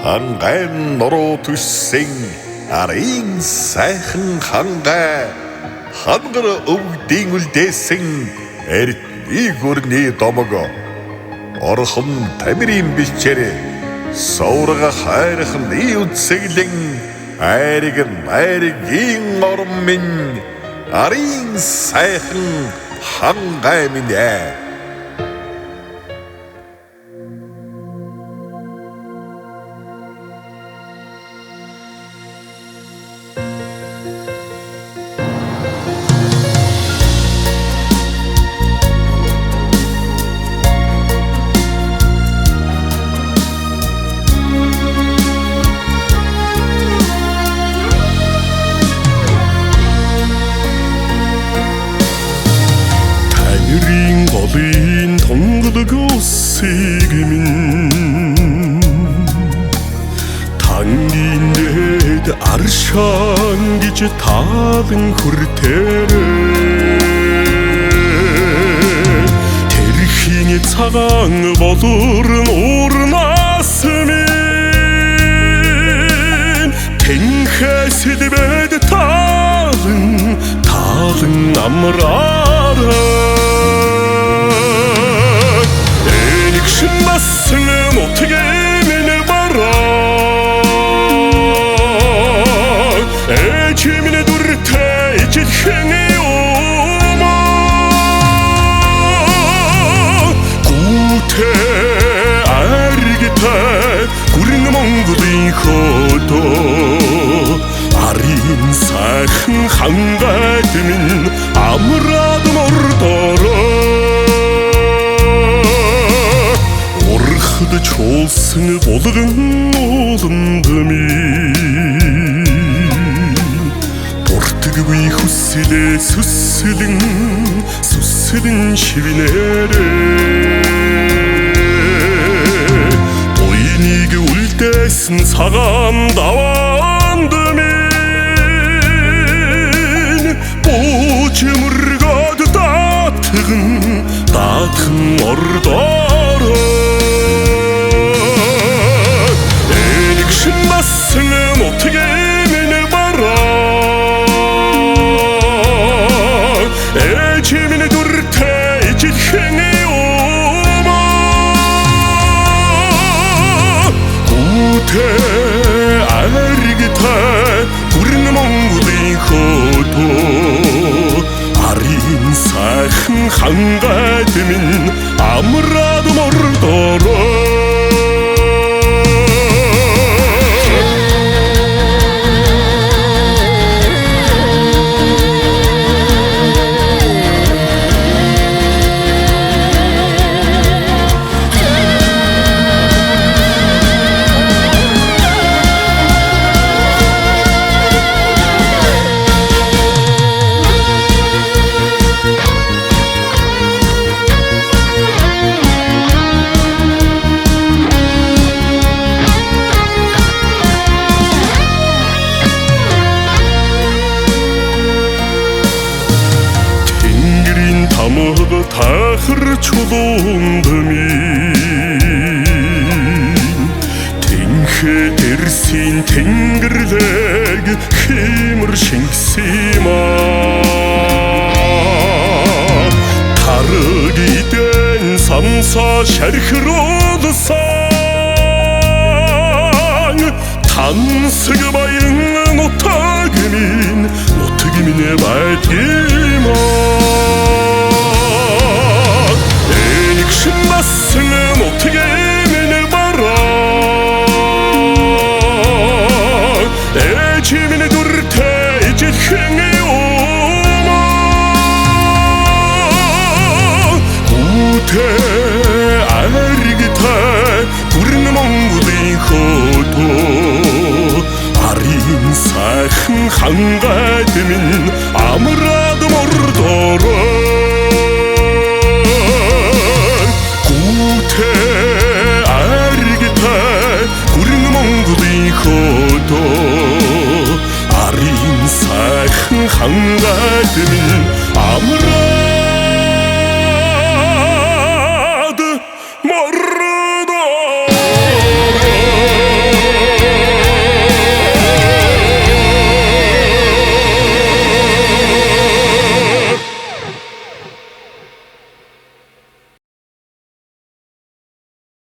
хангай нуруу түссэн арын сайхан хангай хангар өвгдийн үлдээсэн эртний гүрний домого орхон тамирын бичээр саврага хайрхны үтсэглэн айргийн орон минь арын сайхан хангай минь голын тонголог усыг минь тангийн дэд аршан гэж таалан хүртээрээ тэрхийн цагаан болорн уурнаас минь тэнхэс дэбэд таалан амраараа 신났으면 어떻게 민을 봐라 애지민의 두르테 이제 행이 오마 구태 알기태 구리는 몽구도 이거도 아린 사흥 한가드민 아무라도 모르더라 çoğulsın bolğun olundumi Portuguy hussile sussilin şivinere Toyniga uldesin sagam davandumin Bu cımırgadı datın ordara 신났으면 어떻게 민을 봐라 애지민의 두르테 이제 행이 오마 구태 알기태 구리는 몽구도 이거도 아린 사흥 한가드민 아무라도 모르더라 Tamığı tahır çolundumin Tenhe dersin tengirleg himr şenksima Tarı giden samsa şerhir olsan Tansıgıbayın notagimine badgima 신났으면 어떻게 민을 봐라 애지민의 두르테 이제 행이 오마 구태 알기태 구리는 몽구도 이거도 아린 사흥 한가드민 아무라도 모르더라 알기태 구리는 몽구도 이거도 아린 사흥 한가드민 아무라